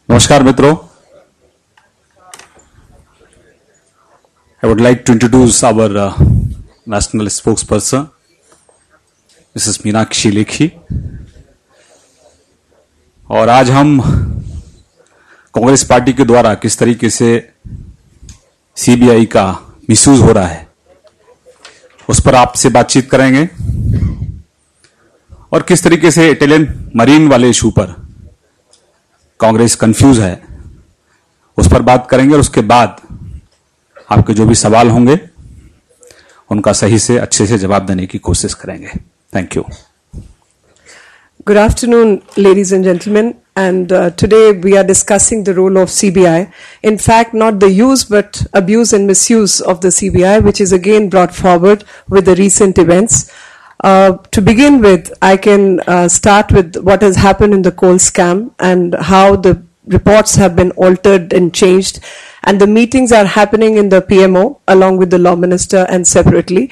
Namaskar Mitro. I would like to introduce our national spokesperson, Mrs. Meenakshi Lekhi. और आज हम Congress party के द्वारा किस तरीके से सीबीआई का मिसयूज हो रहा है उस पर आपसे बातचीत करेंगे और किस तरीके से इटालियन मरीन वाले इशू पर कांग्रेस कंफ्यूज है उस पर बात करेंगे और उसके बाद आपके जो भी सवाल होंगे उनका सही से अच्छे से जवाब देने की कोशिश करेंगे. Thank you. Good afternoon, ladies and gentlemen, and today we are discussing the role of CBI. In fact, not the use but abuse and misuse of the CBI, which is again brought forward with the recent events. To begin with, I can start with what has happened in the coal scam and how the reports have been altered and changed, and the meetings are happening in the PMO along with the Law Minister and separately.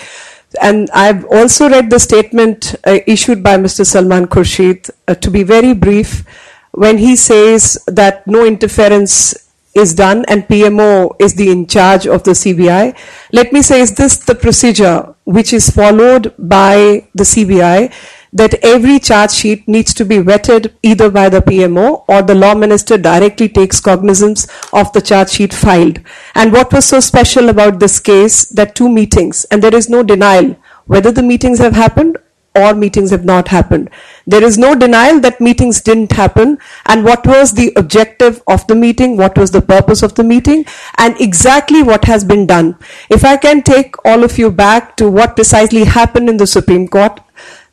And I've also read the statement issued by Mr. Salman Khurshid, to be very brief, when he says that no interference is done and PMO is the in charge of the CBI. Let me say, is this the procedure which is followed by the CBI, that every charge sheet needs to be vetted either by the PMO or the Law Minister directly takes cognizance of the charge sheet filed? And what was so special about this case, that 2 meetings, and there is no denial whether the meetings have happened or meetings have not happened. There is no denial that meetings didn't happen, and what was the objective of the meeting, what was the purpose of the meeting, and exactly what has been done. If I can take all of you back to what precisely happened in the Supreme Court,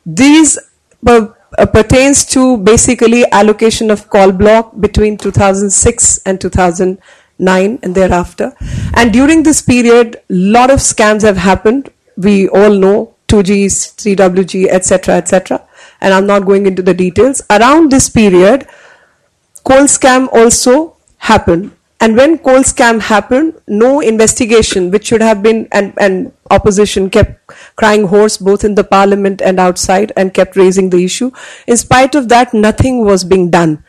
these pertains to basically allocation of call block between 2006 and 2009 and thereafter. And during this period, lot of scams have happened. We all know 2Gs, 3WG, etc., etc. And I'm not going into the details. Around this period, coal scam also happened. And when coal scam happened, no investigation, which should have been, and opposition kept crying hoarse both in the parliament and outside and kept raising the issue. In spite of that, nothing was being done.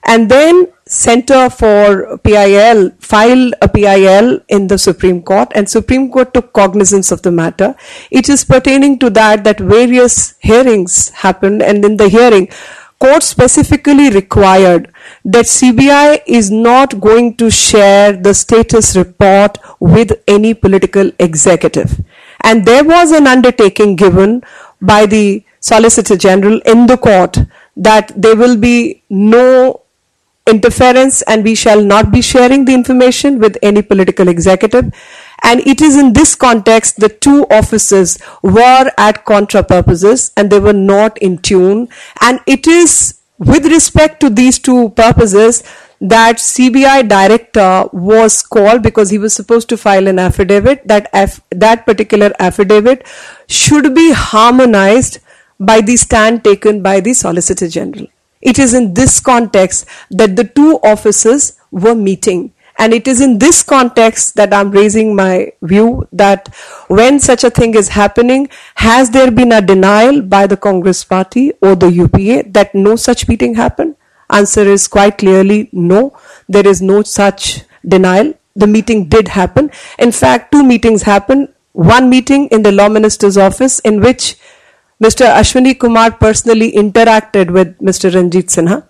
And then Center for PIL filed a PIL in the Supreme Court, and Supreme Court took cognizance of the matter. It is pertaining to that various hearings happened, and in the hearing, court specifically required that CBI is not going to share the status report with any political executive. And there was an undertaking given by the Solicitor General in the court that there will be no interference and we shall not be sharing the information with any political executive. And it is in this context the 2 offices were at contra purposes and they were not in tune. And it is with respect to these 2 purposes that CBI director was called, because he was supposed to file an affidavit. That particular affidavit should be harmonized by the stand taken by the Solicitor General. It is in this context that the 2 offices were meeting. And it is in this context that I'm raising my view that when such a thing is happening, has there been a denial by the Congress party or the UPA that no such meeting happened? Answer is quite clearly no. There is no such denial. The meeting did happen. In fact, 2 meetings happened. One meeting in the Law Minister's office in which Mr. Ashwini Kumar personally interacted with Mr. Ranjit Sinha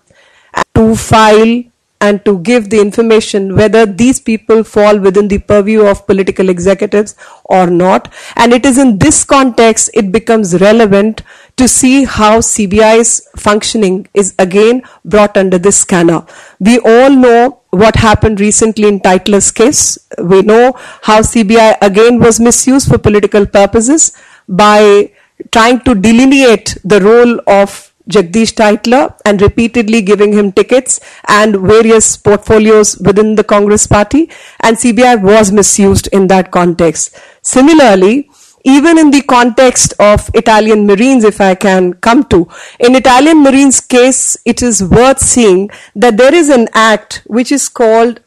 to file and to give the information whether these people fall within the purview of political executives or not. And it is in this context it becomes relevant to see how CBI's functioning is again brought under this scanner. We all know what happened recently in Titler's case. We know how CBI again was misused for political purposes by trying to delineate the role of Jagdish Titler and repeatedly giving him tickets and various portfolios within the Congress party, and CBI was misused in that context. Similarly, even in the context of Italian Marines, if I can come to, in Italian Marines case, it is worth seeing that there is an act which is called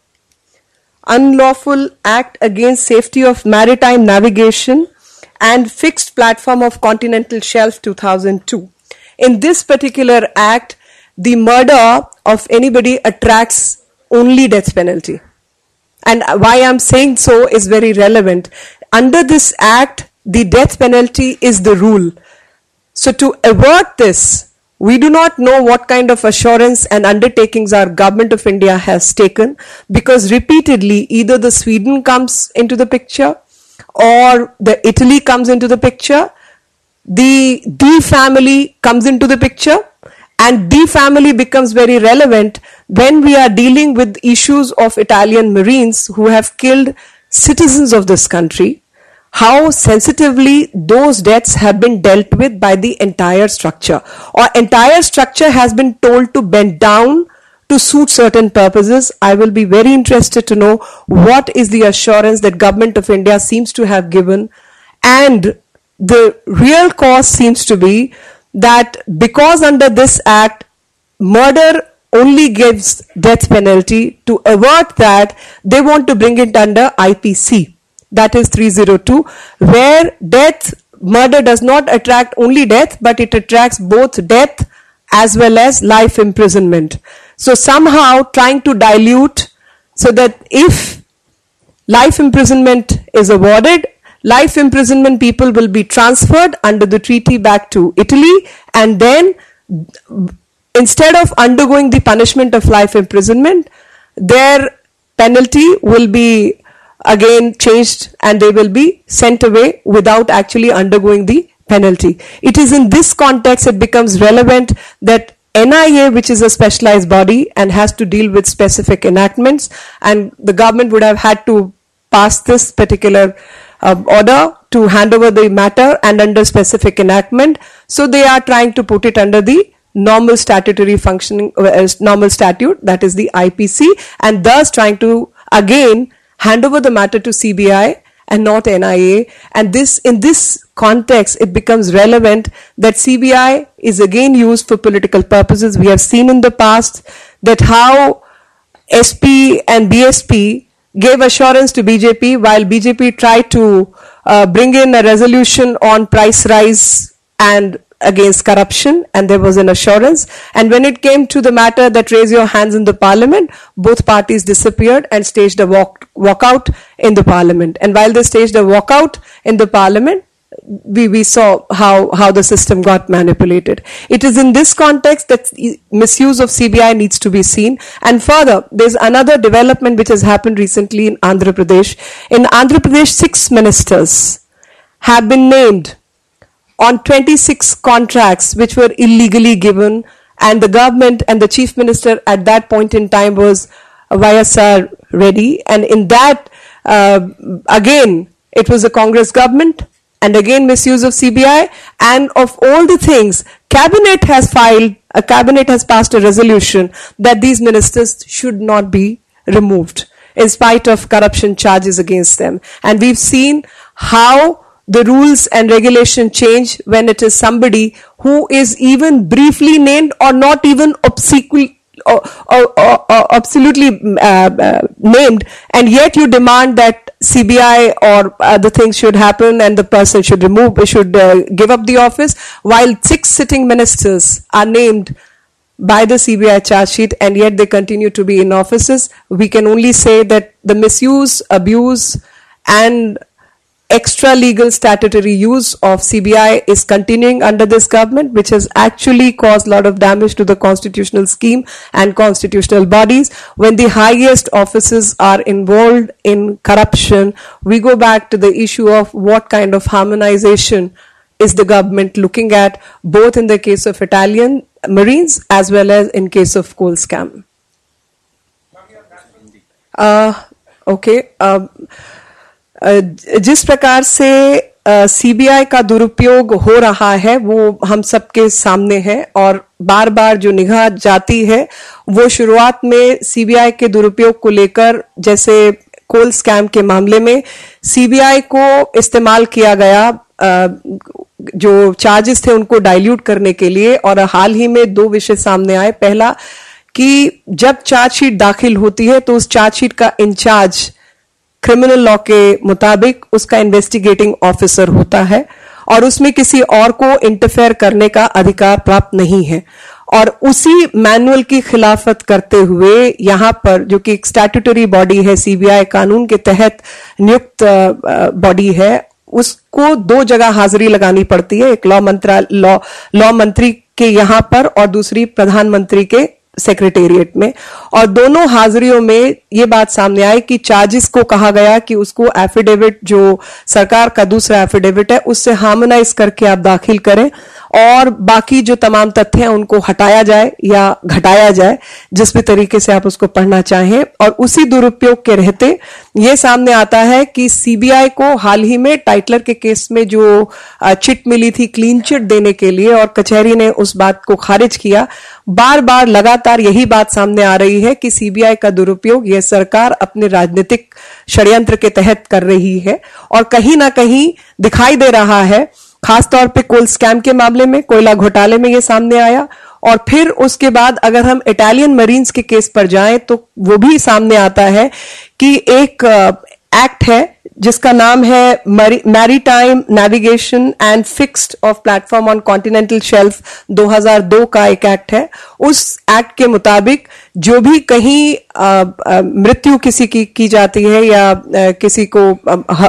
Unlawful Act Against Safety of Maritime Navigation and Fixed Platform of Continental Shelf 2002. In this particular act, the murder of anybody attracts only death penalty. And why I'm saying so is very relevant. Under this act, the death penalty is the rule. So to avert this, we do not know what kind of assurance and undertakings our government of India has taken, because repeatedly either the Sweden comes into the picture or the Italy comes into the picture, the family comes into the picture, and the family becomes very relevant when we are dealing with issues of Italian Marines who have killed citizens of this country, how sensitively those deaths have been dealt with by the entire structure. Or entire structure has been told to bend down to suit certain purposes. I will be very interested to know what is the assurance that Government of India seems to have given, and the real cause seems to be that because under this act, murder only gives death penalty. To avert that, they want to bring it under IPC, that is 302, where murder does not attract only death, but it attracts both death as well as life imprisonment. So somehow trying to dilute so that if life imprisonment is awarded, life imprisonment people will be transferred under the treaty back to Italy, and then instead of undergoing the punishment of life imprisonment, their penalty will be again changed and they will be sent away without actually undergoing the penalty. It is in this context it becomes relevant that NIA, which is a specialized body and has to deal with specific enactments, and the government would have had to pass this particular order to hand over the matter and under specific enactment. So they are trying to put it under the normal statutory functioning, normal statute, that is the IPC, and thus trying to again hand over the matter to CBI and not NIA. And this, in this context, it becomes relevant that CBI is again used for political purposes. We have seen in the past that how SP and BSP gave assurance to BJP while BJP tried to bring in a resolution on price rise and against corruption, and there was an assurance. And when it came to the matter that raise your hands in the parliament, both parties disappeared and staged a walkout in the parliament. And while they staged a walkout in the parliament, we saw how the system got manipulated. It is in this context that misuse of CBI needs to be seen. And further, there's another development which has happened recently in Andhra Pradesh. In Andhra Pradesh, 6 ministers have been named on 26 contracts which were illegally given, and the government and the chief minister at that point in time was YSR Reddy. And in that, again, it was a Congress government, and again misuse of CBI, and of all the things, cabinet has passed a resolution that these ministers should not be removed in spite of corruption charges against them. And we've seen how the rules and regulation change when it is somebody who is even briefly named or not even absolutely named, and yet you demand that CBI or other things should happen and the person should give up the office, while 6 sitting ministers are named by the CBI charge sheet and yet they continue to be in offices. We can only say that the misuse, abuse and extra legal statutory use of CBI is continuing under this government, which has actually caused a lot of damage to the constitutional scheme and constitutional bodies. When the highest offices are involved in corruption, we go back to the issue of what kind of harmonization is the government looking at, both in the case of Italian Marines as well as in case of coal scam. जिस प्रकार से CBI का दुरुपयोग हो रहा है वो हम सबके सामने है, और बार बार जो निगाह जाती है वो शुरुआत में सीबीआई के दुरुपयोग को लेकर, जैसे कोल स्कैम के मामले में सीबीआई को इस्तेमाल किया गया जो चार्जेस थे उनको डाइल्यूट करने के लिए, और हाल ही में 2 विषय सामने आए। पहला कि जब चार्जशीट दाखिल होती है तो उस चार्जशीट का इंचार्ज क्रिमिनल लॉ के मुताबिक उसका इन्वेस्टिगेटिंग ऑफिसर होता है और उसमें किसी और को इंटरफेयर करने का अधिकार प्राप्त नहीं है। और उसी मैनुअल की खिलाफत करते हुए यहाँ पर, जो कि एक स्टैट्यूटरी बॉडी है, सीबीआई कानून के तहत नियुक्त बॉडी है, उसको दो जगह हाजिरी लगानी पड़ती है, एक लॉ मंत्री के यहाँ पर और दूसरी प्रधानमंत्री के सेक्रेटेरिएट में। और दोनों हाजिरियों में ये बात सामने आई कि चार्जेस को कहा गया कि उसको एफिडेविट, जो सरकार का दूसरा एफिडेविट है, उससे हार्मोनाइज करके आप दाखिल करें और बाकी जो तमाम तथ्य हैं उनको हटाया जाए या घटाया जाए, जिस भी तरीके से आप उसको पढ़ना चाहें। और उसी दुरुपयोग के रहते ये सामने आता है कि सीबीआई को हाल ही में टाइटलर के केस में जो चिट मिली थी क्लीन चिट देने के लिए, और कचहरी ने उस बात को खारिज किया। बार बार लगातार यही बात सामने आ रही है कि सीबीआई का दुरुपयोग यह सरकार अपने राजनीतिक षड्यंत्र के तहत कर रही है, और कहीं ना कहीं दिखाई दे रहा है, खासतौर पे कोल स्कैम के मामले में, कोयला घोटाले में यह सामने आया। और फिर उसके बाद अगर हम इटालियन मरीन्स के केस पर जाएं तो वो भी सामने आता है कि एक एक्ट है जिसका नाम है maritime navigation and fixed of platform on continental shelf, 2002 का एक एक्ट है। उस एक्ट के मुताबिक जो भी कहीं मृत्यु किसी की जाती है या किसी को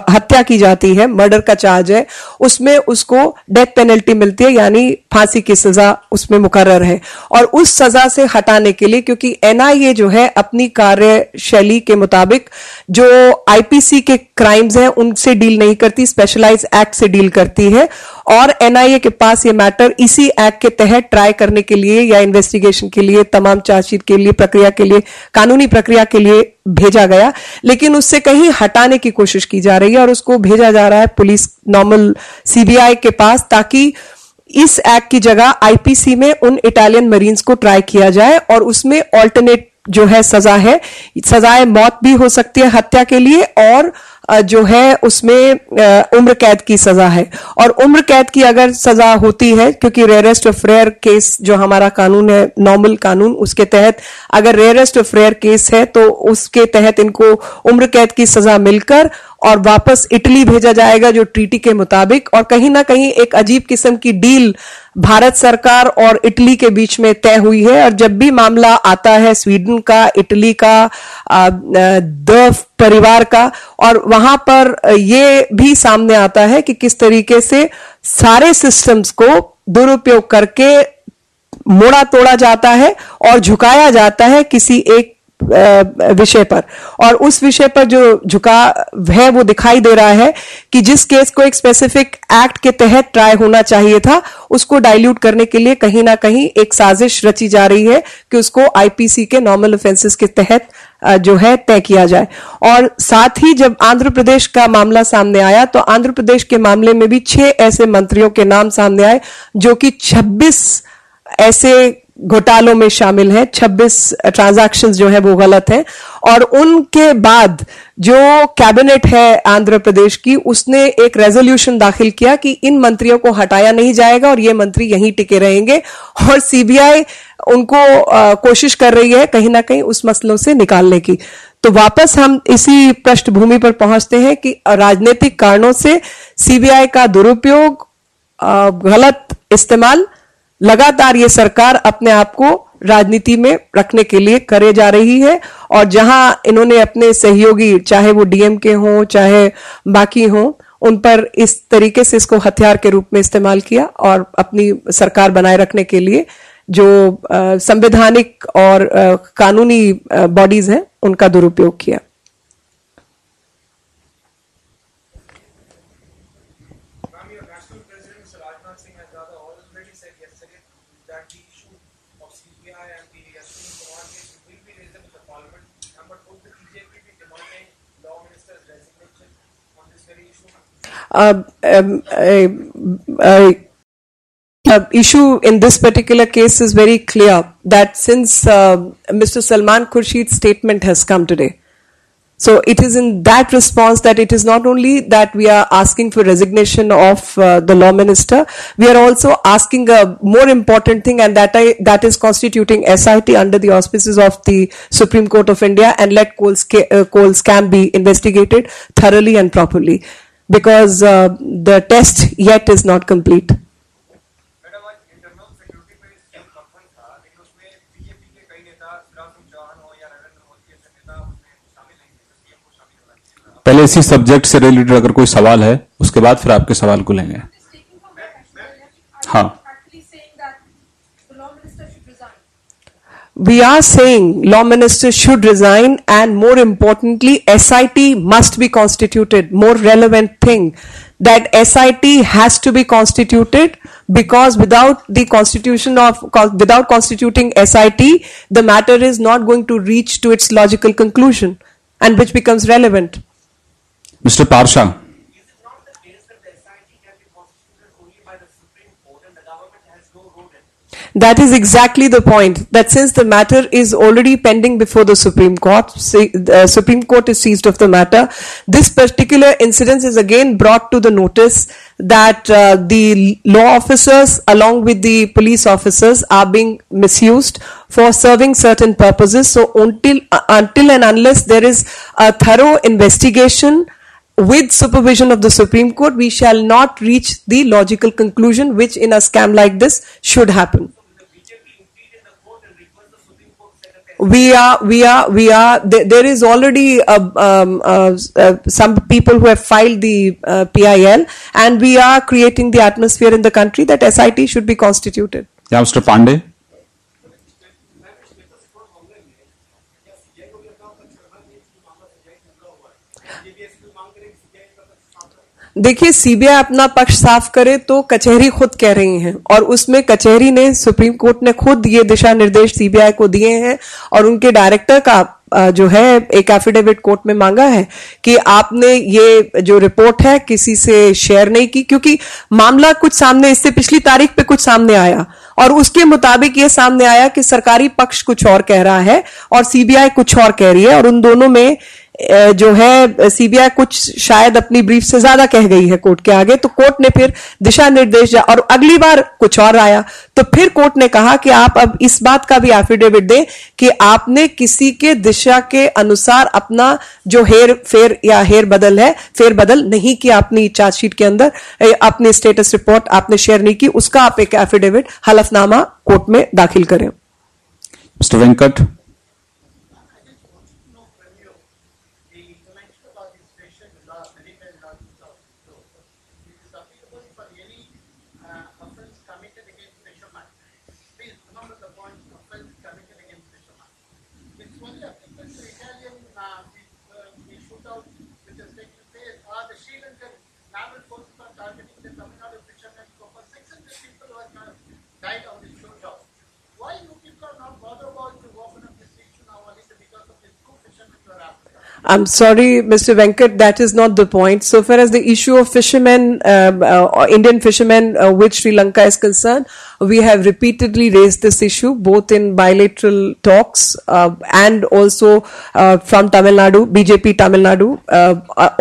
हत्या की जाती है, मर्डर का चार्ज है, उसमें उसको डेथ पेनल्टी मिलती है, यानी फांसी की सजा उसमें मुकर्रर है। और उस सजा से हटाने के लिए, क्योंकि एनआईए जो है अपनी कार्यशैली के मुताबिक जो आईपीसी के क्राइम्स हैं उनसे डील नहीं करती, स्पेशलाइज एक्ट से डील करती है, और एनआईए के पास ये मैटर इसी एक्ट के तहत ट्राई करने के लिए या इन्वेस्टिगेशन के लिए, तमाम चार्जशीट के लिए, प्रक्रिया के लिए, कानूनी प्रक्रिया के लिए भेजा गया। लेकिन उससे कहीं हटाने की कोशिश की जा रही है और उसको भेजा जा रहा है पुलिस नॉर्मल सीबीआई के पास, ताकि इस एक्ट की जगह आईपीसी में उन इटालियन मरीन्स को ट्राई किया जाए और उसमें ऑल्टरनेट जो है सजा है, सजाए मौत भी हो सकती है हत्या के लिए, और जो है उसमें उम्र कैद की सजा है। और उम्र कैद की अगर सजा होती है, क्योंकि रेयरेस्ट ऑफ रेयर केस जो हमारा कानून है, नॉर्मल कानून, उसके तहत अगर रेयरेस्ट ऑफ रेयर केस है तो उसके तहत इनको उम्र कैद की सजा मिलकर और वापस इटली भेजा जाएगा जो ट्रीटी के मुताबिक। और कहीं ना कहीं एक अजीब किस्म की डील भारत सरकार और इटली के बीच में तय हुई है। और जब भी मामला आता है स्वीडन का, इटली का, द परिवार का, और वहां पर यह भी सामने आता है कि किस तरीके से सारे सिस्टम्स को दुरुपयोग करके मोड़ा तोड़ा जाता है और झुकाया जाता है किसी एक विषय पर। और उस विषय पर जो झुकाव है वो दिखाई दे रहा है कि जिस केस को एक स्पेसिफिक एक्ट के तहत ट्राई होना चाहिए था, उसको डाइल्यूट करने के लिए कहीं ना कहीं एक साजिश रची जा रही है कि उसको आईपीसी के नॉर्मल ऑफेंसेस के तहत जो है तय किया जाए। और साथ ही जब आंध्र प्रदेश का मामला सामने आया तो आंध्र प्रदेश के मामले में भी 6 ऐसे मंत्रियों के नाम सामने आए जो कि 26 ऐसे घोटालों में शामिल हैं, 26 ट्रांजैक्शंस जो है वो गलत हैं। और उनके बाद जो कैबिनेट है आंध्र प्रदेश की, उसने एक रेजोल्यूशन दाखिल किया कि इन मंत्रियों को हटाया नहीं जाएगा और ये मंत्री यहीं टिके रहेंगे। और सीबीआई उनको कोशिश कर रही है कहीं ना कहीं उस मसलों से निकालने की। तो वापस हम इसी पृष्ठभूमि पर पहुंचते हैं कि राजनीतिक कारणों से सीबीआई का दुरुपयोग, गलत इस्तेमाल लगातार ये सरकार अपने आप को राजनीति में रखने के लिए करे जा रही है। और जहां इन्होंने अपने सहयोगी, चाहे वो डीएमके हों चाहे बाकी हों, उन पर इस तरीके से इसको हथियार के रूप में इस्तेमाल किया और अपनी सरकार बनाए रखने के लिए जो संवैधानिक और कानूनी बॉडीज हैं उनका दुरुपयोग किया। Issue in this particular case is very clear that since Mr. Salman Khurshid's statement has come today, so it is in that response that it is not only that we are asking for resignation of the law minister, we are also asking a more important thing, and that is constituting SIT under the auspices of the Supreme Court of India and let coal scam be investigated thoroughly and properly, because the test yet is not complete. Madam आज internal security पे जो कथन था पहले इसी subject से related अगर कोई सवाल है उसके बाद फिर आपके सवाल को लेंगे। हाँ, we are saying law minister should resign, and more importantly SIT must be constituted. More relevant thing that SIT has to be constituted, because without constituting SIT, the matter is not going to reach to its logical conclusion, and which becomes relevant. Mr. Parsha. That is exactly the point, that since the matter is already pending before the Supreme Court, the Supreme Court is seized of the matter. This particular incident is again brought to the notice that the law officers along with the police officers are being misused for serving certain purposes. So until and unless there is a thorough investigation with supervision of the Supreme Court, we shall not reach the logical conclusion which in a scam like this should happen. There is already some people who have filed the PIL, and we are creating the atmosphere in the country that SIT should be constituted. Yeah, Mr. Pandey. देखिए, CBI अपना पक्ष साफ करे तो कचहरी खुद कह रही हैं, और उसमें कचहरी ने, सुप्रीम कोर्ट ने खुद ये दिशा निर्देश सीबीआई को दिए हैं, और उनके डायरेक्टर का जो है एक एफिडेविट कोर्ट में मांगा है कि आपने ये जो रिपोर्ट है किसी से शेयर नहीं की, क्योंकि मामला कुछ सामने, इससे पिछली तारीख पे कुछ सामने आया और उसके मुताबिक ये सामने आया कि सरकारी पक्ष कुछ और कह रहा है और सीबीआई कुछ और कह रही है, और उन दोनों में जो है सीबीआई कुछ शायद अपनी ब्रीफ से ज्यादा कह गई है कोर्ट के आगे, तो कोर्ट ने फिर दिशा निर्देश, और अगली बार कुछ और आया, तो फिर कोर्ट ने कहा कि आप अब इस बात का भी एफिडेविट दें कि आपने किसी के दिशा के अनुसार अपना जो हेर बदल नहीं किया, अपनी चार्जशीट के अंदर अपनी स्टेटस रिपोर्ट आपने शेयर नहीं की, उसका आप एक एफिडेविट, हलफनामा कोर्ट में दाखिल करें। Mister Venkat. I'm sorry, Mr. Venkat, that is not the point. So far as the issue of fishermen, Indian fishermen with Sri Lanka is concerned, we have repeatedly raised this issue, both in bilateral talks and also from Tamil Nadu, BJP Tamil Nadu.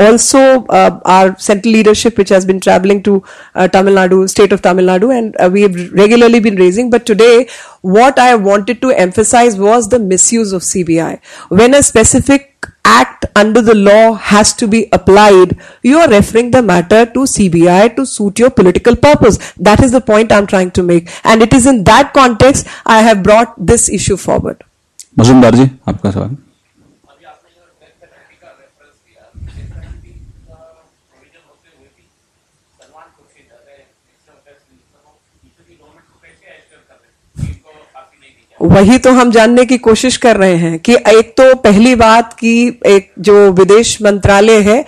Also our central leadership, which has been traveling to Tamil Nadu, state of Tamil Nadu, and we have regularly been raising. But today, what I wanted to emphasize was the misuse of CBI. When a specific act under the law has to be applied, you are referring the matter to CBI to suit your political purpose. That is the point I'm trying to make. And it is in that context I have brought this issue forward. Majumdar ji, आपका सवाल। वही तो हम जानने की कोशिश कर रहे हैं कि एक तो पहली बात कि एक जो विदेश मंत्रालय है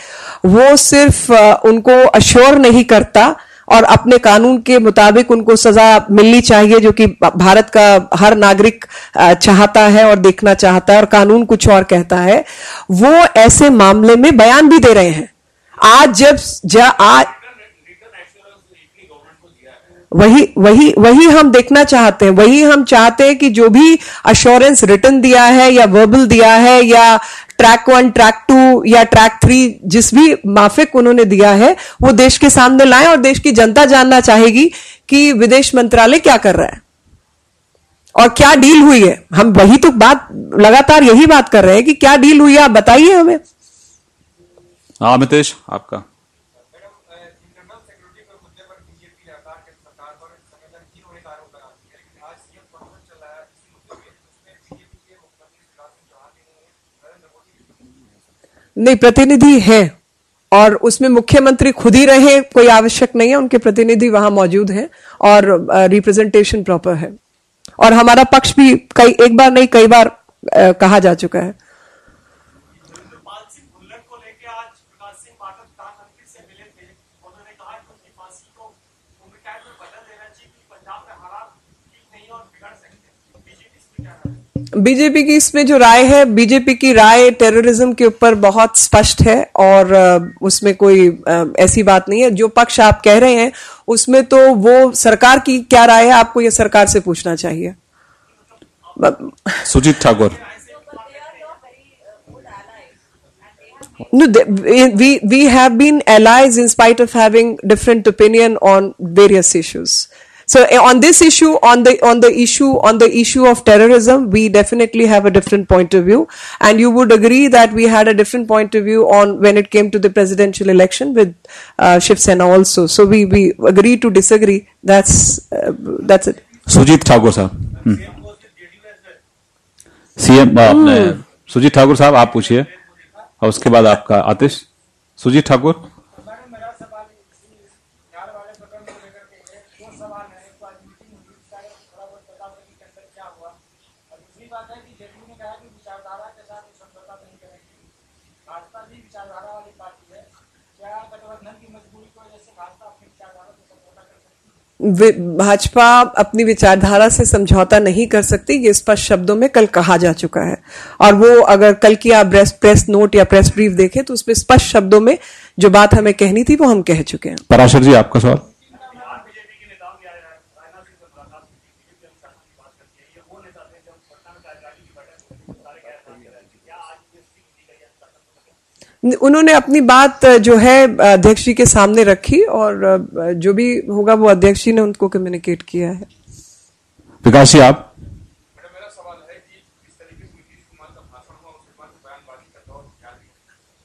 वो सिर्फ उनको अश्योर नहीं करता और अपने कानून के मुताबिक उनको सजा मिलनी चाहिए, जो कि भारत का हर नागरिक चाहता है और देखना चाहता है, और कानून कुछ और कहता है। वो ऐसे मामले में बयान भी दे रहे हैं। आज वही हम देखना चाहते हैं, वही हम चाहते हैं कि जो भी अश्योरेंस रिटन दिया है या वर्बल दिया है या ट्रैक 1, ट्रैक 2 या ट्रैक 3 जिस भी माफिक उन्होंने दिया है वो देश के सामने लाएं, और देश की जनता जानना चाहेगी कि विदेश मंत्रालय क्या कर रहा है और क्या डील हुई है। हम वही तो बात लगातार यही बात कर रहे हैं कि क्या डील हुई है, आप बताइए हमें। हाँ अमितेश, आपका। नहीं, प्रतिनिधि है और उसमें मुख्यमंत्री खुद ही रहे, कोई आवश्यक नहीं है, उनके प्रतिनिधि वहां मौजूद हैं और रिप्रेजेंटेशन प्रॉपर है। और हमारा पक्ष भी एक बार नहीं कई बार कहा जा चुका है। बीजेपी की इसमें जो राय है, बीजेपी की राय टेररिज्म के ऊपर बहुत स्पष्ट है और उसमें कोई ऐसी बात नहीं है। जो पक्ष आप कह रहे हैं उसमें तो वो सरकार की क्या राय है, आपको ये सरकार से पूछना चाहिए। Sujit Thakur. No, we have been allies in spite of having different opinion on various issues. So on this issue, on the issue of terrorism, we definitely have a different point of view, and you would agree that we had a different point of view on when it came to the presidential election with Shiv Sena also. So we agree to disagree. That's it. Sujit Thakur साहब। CM Sujit Thakur साहब आप पूछिए और उसके बाद आपका आतिश। सुजीत ठाकुर। भाजपा अपनी विचारधारा से समझौता नहीं कर सकती, ये स्पष्ट शब्दों में कल कहा जा चुका है। और वो अगर कल की आप प्रेस नोट या प्रेस ब्रीफ देखें तो उसमें स्पष्ट शब्दों में जो बात हमें कहनी थी वो हम कह चुके हैं। पराशर जी आपका सवाल। उन्होंने अपनी बात जो है अध्यक्ष जी के सामने रखी और जो भी होगा वो अध्यक्ष जी ने उनको कम्युनिकेट किया है। विकास जी आप। मेरा सवाल है कि इस तरीके से नीतीश कुमार का भाषण हुआ, उसके बाद बयानबाजी का दौर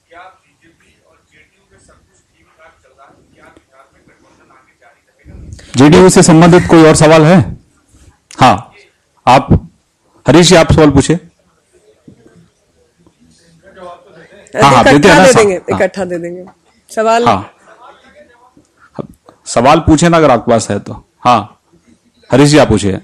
क्या बीजेपी और जेडीयू में सब कुछ ठीक ठाक चल रहा है? क्या बिहार में गठबंधन आगे जारी रहेगा? जेडीयू से संबंधित कोई और सवाल है? हाँ, आप हरीश जी आप सवाल पूछे। इकट्ठा दे देंगे सवाल। हाँ, सवाल पूछे ना अगर आपके पास है तो। हाँ, हरीश जी आप पूछिए।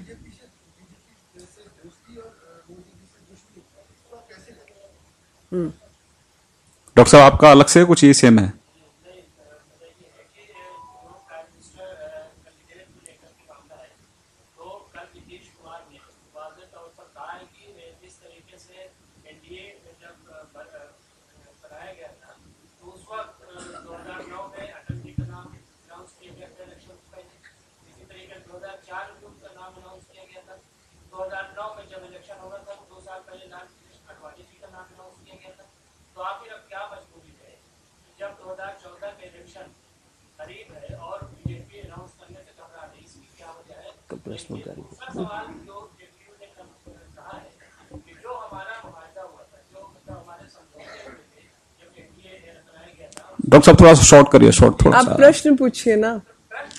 डॉक्टर साहब आपका अलग से कुछ ये सेम है? डॉक्टर साहब थोड़ा सा शॉर्ट करिए, शॉर्ट थोड़ा सा। आप प्रश्न पूछिए ना।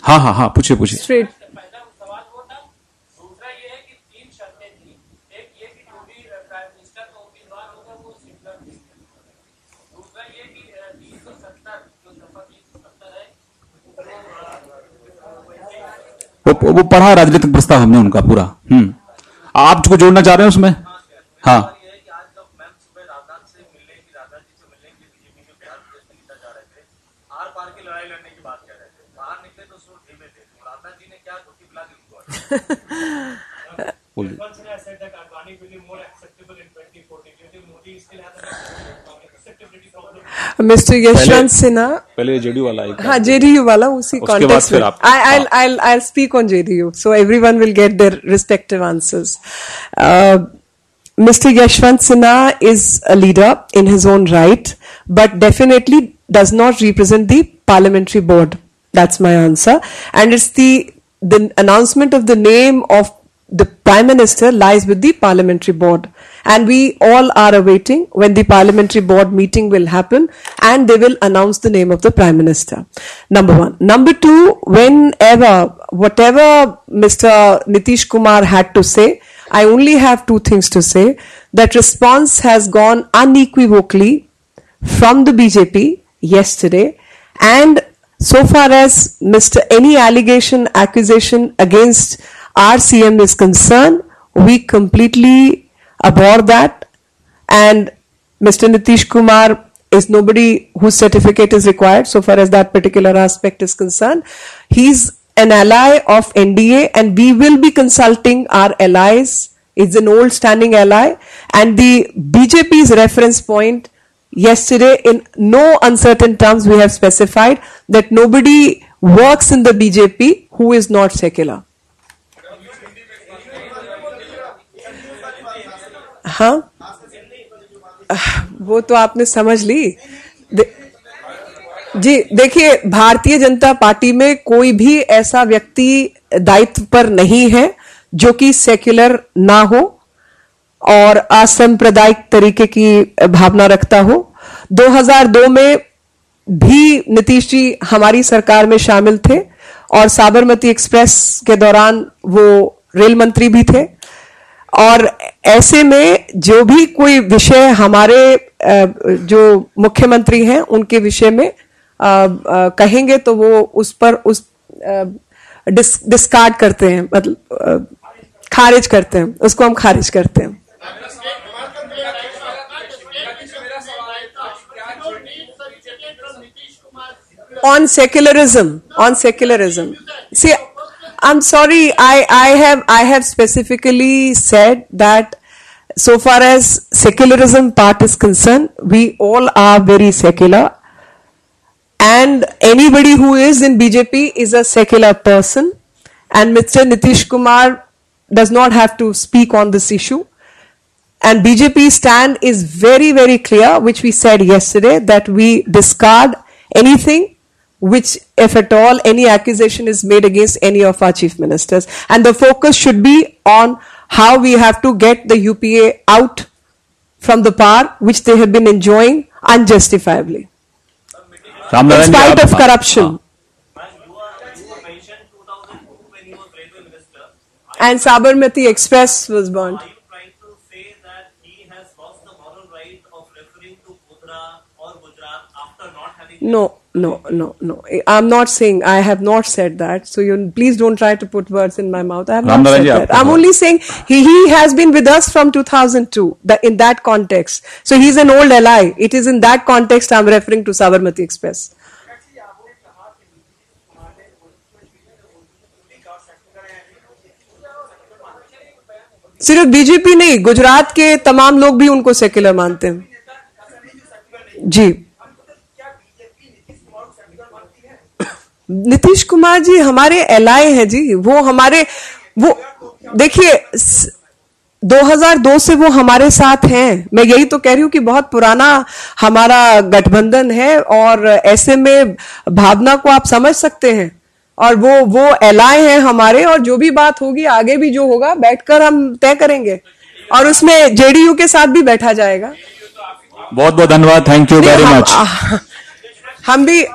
हाँ हाँ हाँ पूछिए पूछिए। स्ट्रेट। वो पढ़ा राजनीतिक प्रस्ताव हमने उनका पूरा। आप जो जोड़ना चाह रहे हैं उसमें? हाँ, मिस्टर यशवंत सिन्हा। पहले जेडीयू वाला। हाँ, जेडीयू वाला उसी कॉन्टेक्स्ट में। I'll speak on JDU, so everyone will get their respective answers. Mr. Yashwant Sinha is a leader in his own right, but definitely does not represent the parliamentary board. That's my answer. And it's the announcement of the name of the Prime Minister lies with the parliamentary board. And we all are awaiting when the parliamentary board meeting will happen and they will announce the name of the Prime Minister. Number one. Number two, whatever Mr. Nitish Kumar had to say, I only have two things to say. That response has gone unequivocally from the BJP yesterday, and so far as any allegation, accusation against our CM is concerned, we completely abhor that. And Mr. Nitish Kumar is nobody whose certificate is required so far as that particular aspect is concerned. He's an ally of NDA, and we will be consulting our allies. It's an old standing ally, and the BJP's reference point yesterday, in no uncertain terms, we have specified that nobody works in the BJP who is not secular. हाँ, वो तो आपने समझ ली। जी देखिए, Bharatiya Janata party में कोई भी ऐसा व्यक्ति दायित्व पर नहीं है जो कि सेक्युलर ना हो और असंप्रदायिक तरीके की भावना रखता हो। 2002 में भी नीतीश जी हमारी सरकार में शामिल थे और साबरमती एक्सप्रेस के दौरान वो रेल मंत्री भी थे, और ऐसे में जो भी कोई विषय हमारे जो मुख्यमंत्री हैं उनके विषय में कहेंगे तो वो उस पर डिस्कार्ड करते हैं, मतलब खारिज करते हैं, उसको हम खारिज करते हैं। On secularism. See, I'm sorry, I have specifically said that so far as secularism part is concerned, we all are very secular, and anybody who is in BJP is a secular person, and Mr. Nitish Kumar does not have to speak on this issue. And BJP's stand is very, very clear, which we said yesterday, that we discard anything which, if at all, any accusation is made against any of our chief ministers. And the focus should be on how we have to get the UPA out from the power which they have been enjoying unjustifiably, in spite of corruption. And Sabarmati Express was burned. No. I'm not saying, I have not said that. So you please don't try to put words in my mouth. I have not said that. I'm only saying he has been with us from 2002, in that context. So he's an old ally. It is in that context I'm referring to Sabarmati Express. सिर्फ BJP नहीं, गुजरात के तमाम लोग भी उनको secular मानते हैं। जी, नीतीश कुमार जी हमारे एलआई हैं जी, वो देखिए 2002 से वो हमारे साथ हैं। मैं यही तो कह रही हूं कि बहुत पुराना हमारा गठबंधन है, और ऐसे में भावना को आप समझ सकते हैं, और वो एलआई हैं हमारे, और जो भी बात होगी आगे भी जो होगा बैठकर हम तय करेंगे, और उसमें जेडीयू के साथ भी बैठा जाएगा। बहुत बहुत धन्यवाद, थैंक यू वेरी मच। हम भी